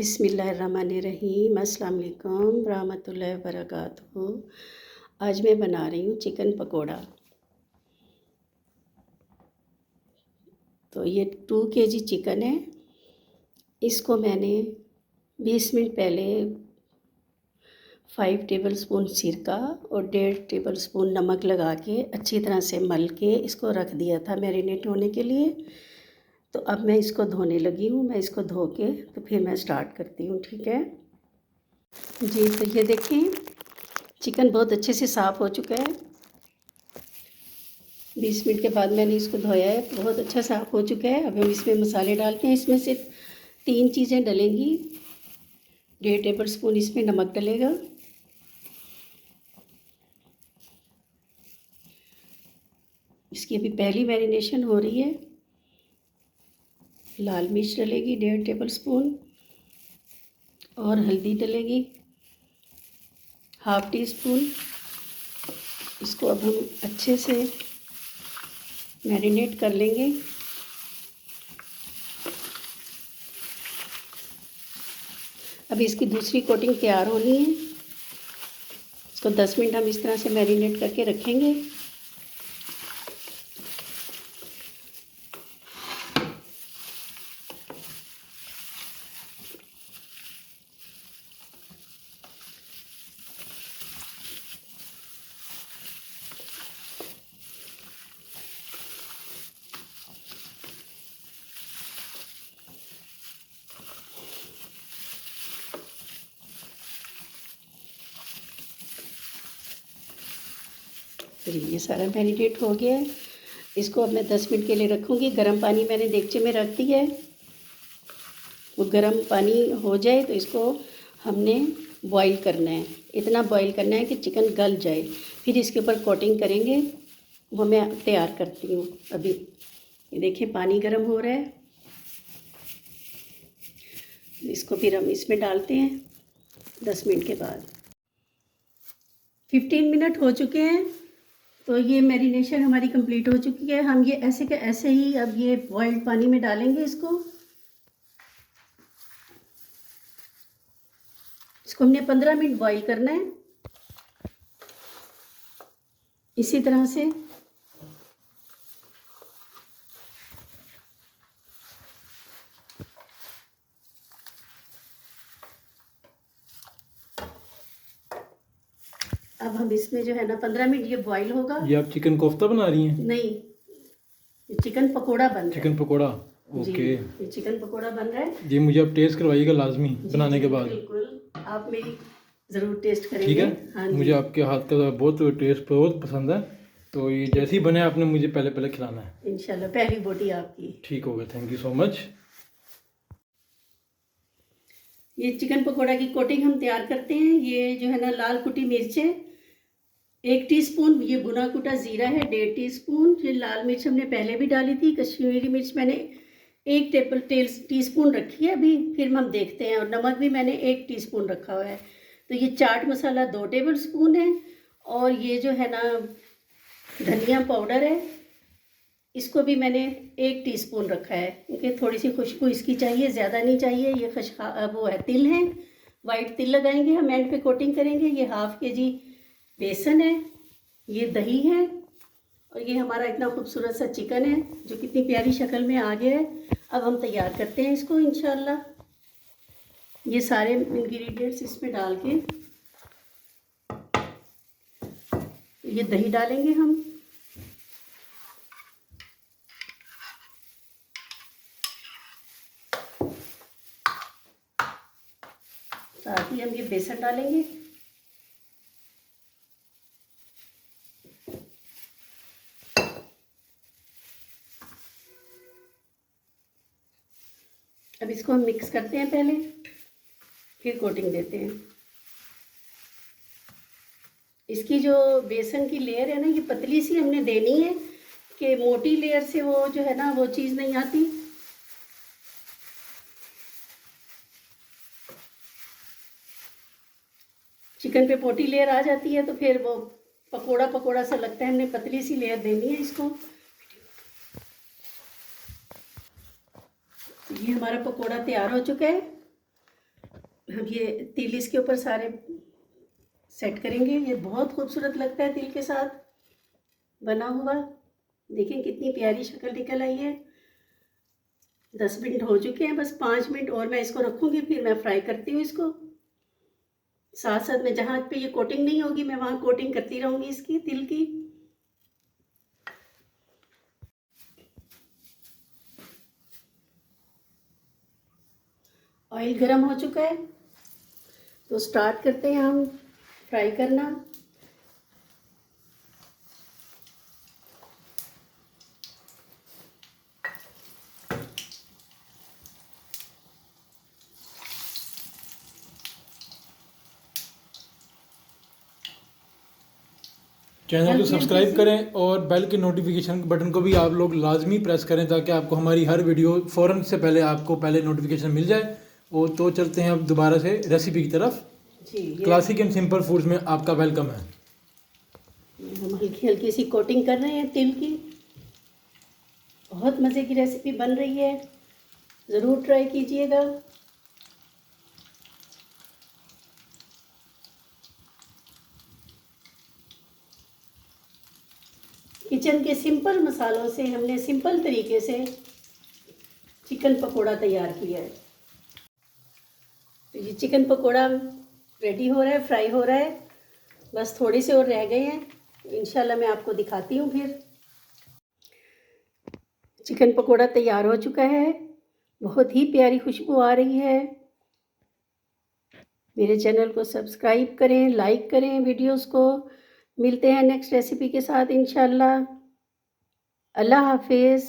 बिस्मिल्लाहिर्रहमानिर्रहीम। अस्सलाम वालेकुम रहमतुल्लाहि व बरकातुहू। आज मैं बना रही हूँ चिकन पकोड़ा। तो ये 2 kg चिकन है। इसको मैंने 20 मिनट पहले 5 टेबलस्पून सिरका और 1.5 टेबलस्पून नमक लगा के अच्छी तरह से मल के इसको रख दिया था मैरिनेट होने के लिए। तो अब मैं इसको धोने लगी हूँ। मैं इसको धो के तो फिर मैं स्टार्ट करती हूँ, ठीक है जी। तो ये देखिए चिकन बहुत अच्छे से साफ़ हो चुका है। 20 मिनट के बाद मैंने इसको धोया है, बहुत अच्छा साफ़ हो चुका है। अब हम इसमें मसाले डालते हैं। इसमें से 3 चीज़ें डलेंगी। 1.5 टेबलस्पून इसमें नमक डलेगा, इसकी अभी पहली मैरिनेशन हो रही है। लाल मिर्च डलेगी 1.5 टेबलस्पून और हल्दी डलेगी 1/2 टीस्पून। इसको अब हम अच्छे से मैरिनेट कर लेंगे। अब इसकी दूसरी कोटिंग तैयार होनी है। इसको 10 मिनट हम इस तरह से मैरिनेट करके रखेंगे। ये सारा मैरिनेट हो गया है। इसको अब मैं 10 मिनट के लिए रखूँगी। गर्म पानी मैंने देगचे में रख दिया है। वो गर्म पानी हो जाए तो इसको हमने बॉईल करना है। इतना बॉईल करना है कि चिकन गल जाए। फिर इसके ऊपर कोटिंग करेंगे। वो मैं तैयार करती हूँ अभी। ये देखिए पानी गर्म हो रहा है। इसको फिर हम इसमें डालते हैं 10 मिनट के बाद। 15 मिनट हो चुके हैं। तो ये मैरिनेशन हमारी कंप्लीट हो चुकी है। हम ये ऐसे के ऐसे ही अब ये बॉइल्ड पानी में डालेंगे। इसको हमने 15 मिनट बॉईल करना है इसी तरह से। अब हम इसमें जो है ना 15 मिनट ये बॉईल होगा। ये आप चिकन कोफ्ता बना रही हैं? नहीं, ये चिकन पकोड़ा बन रहा है। Chicken pakora, okay. ये चिकन पकोड़ा बन रहा है। जी, मुझे आप टेस्ट करवाइएगा लाजमी बनाने के बाद। बिल्कुल, आप मेरी ज़रूर टेस्ट करेंगे। ठीक है। हाँ, मुझे आपके हाथ का बहुत टेस्ट बहुत पसंद है। तो ये जैसे ही बने आपने मुझे पहले खिलाना है इंशाल्लाह। पहली बोटी आपकी। ठीक हो गया, थैंक यू सो मच। ये चिकन पकोड़ा की कोटिंग हम तैयार करते हैं। ये जो है ना लाल कुटी मिर्चें 1 टीस्पून, ये भुना कुटा ज़ीरा है 1.5 टीस्पून। फिर लाल मिर्च हमने पहले भी डाली थी। कश्मीरी मिर्च मैंने 1 टीस्पून रखी है अभी, फिर हम देखते हैं। और नमक भी मैंने 1 टीस्पून रखा हुआ है। तो ये चाट मसाला 2 टेबलस्पून है। और ये जो है ना धनिया पाउडर है, इसको भी मैंने 1 टीस्पून रखा है क्योंकि थोड़ी सी खुशबू इसकी चाहिए, ज़्यादा नहीं चाहिए। ये वो है तिल है, वाइट तिल लगाएंगे हम, एंड पे कोटिंग करेंगे। ये 1/2 kg बेसन है, ये दही है, और ये हमारा इतना खूबसूरत सा चिकन है जो कितनी प्यारी शक्ल में आ गया है। अब हम तैयार करते हैं इसको इंशाल्लाह। ये सारे इंग्रेडिएंट्स इसमें डाल के ये दही डालेंगे हम। साथ ही हम ये बेसन डालेंगे। अब इसको हम मिक्स करते हैं पहले, फिर कोटिंग देते हैं। इसकी जो बेसन की लेयर है ना, ये पतली सी हमने देनी है कि मोटी लेयर से वो जो है ना वो चीज़ नहीं आती। चिकन पे मोटी लेयर आ जाती है तो फिर वो पकोड़ा पकोड़ा सा लगता है। हमने पतली सी लेयर देनी है इसको। ये हमारा पकोड़ा तैयार हो चुका है। हम ये तिल इसके ऊपर सारे सेट करेंगे। ये बहुत खूबसूरत लगता है तिल के साथ बना हुआ। देखें कितनी प्यारी शक्ल निकल आई है। 10 मिनट हो चुके हैं, बस 5 मिनट और मैं इसको रखूँगी, फिर मैं फ्राई करती हूँ इसको। साथ साथ में जहाँ पे ये कोटिंग नहीं होगी मैं वहाँ कोटिंग करती रहूँगी इसकी तिल की। ऑयल गर्म हो चुका है तो स्टार्ट करते हैं हम फ्राई करना। चैनल को सब्सक्राइब करें और बेल के नोटिफिकेशन बटन को भी आप लोग लाजमी प्रेस करें ताकि आपको हमारी हर वीडियो फ़ौरन से पहले आपको पहले नोटिफिकेशन मिल जाए। और तो चलते हैं अब दोबारा से रेसिपी की तरफ। जी, क्लासिक एंड सिंपल फूड्स में आपका वेलकम है। हम हल्की हल्की सी कोटिंग कर रहे हैं तिल की। बहुत मज़े की रेसिपी बन रही है, ज़रूर ट्राई कीजिएगा। किचन के सिंपल मसालों से हमने सिंपल तरीके से चिकन पकोड़ा तैयार किया है। तो ये चिकन पकोड़ा रेडी हो रहा है, फ्राई हो रहा है, बस थोड़े से और रह गए हैं। इंशाल्लाह मैं आपको दिखाती हूँ फिर। चिकन पकोड़ा तैयार हो चुका है, बहुत ही प्यारी खुशबू आ रही है। मेरे चैनल को सब्सक्राइब करें, लाइक करें वीडियोस को। मिलते हैं नेक्स्ट रेसिपी के साथ इंशाल्लाह। अल्लाह हाफिज़।